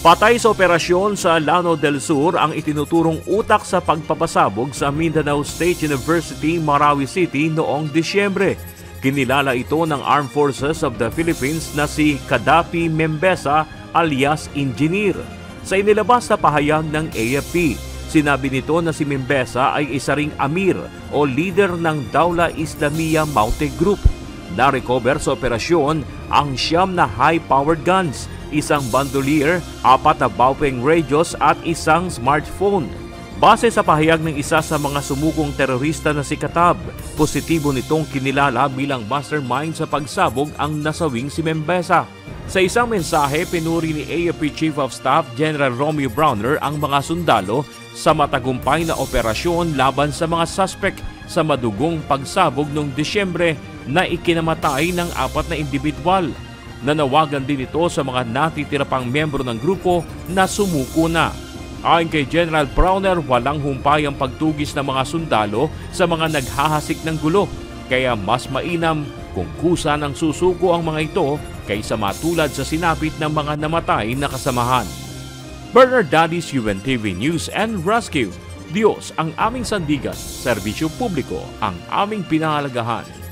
Patay sa operasyon sa Lanao del Sur ang itinuturong utak sa pagpapasabog sa Mindanao State University, Marawi City noong Disyembre. Kinilala ito ng Armed Forces of the Philippines na si Kadapi Membesa alias Engineer. Sa inilabas na pahayag ng AFP, sinabi nito na si Membesa ay isa ring amir o leader ng Dawla Islamiyah Maute Group. Na-recover sa operasyon ang 9 na high-powered guns, isang bandolier, 4 na Baopeng radios at isang smartphone. Base sa pahayag ng isa sa mga sumukong terorista na si Katab, positibo nitong kinilala bilang mastermind sa pagsabog ang nasawing si Membesa. Sa isang mensahe, pinuri ni AFP Chief of Staff General Romeo Browner ang mga sundalo sa matagumpay na operasyon laban sa mga suspect sa madugong pagsabog noong Disyembre na ikinamatay ng 4 na individual. Nanawagan din ito sa mga natitira pang miyembro ng grupo na sumuko na. Ayon kay General Browner, walang humpay ang pagtugis ng mga sundalo sa mga naghahasik ng gulo, kaya mas mainam kung kusa ng susuko ang mga ito kaysa matulad sa sinapit ng mga namatay na kasamahan. Bernard Dadis, UNTV News and Rescue. Diyos ang aming sandigan, serbisyo publiko ang aming pinahalagahan.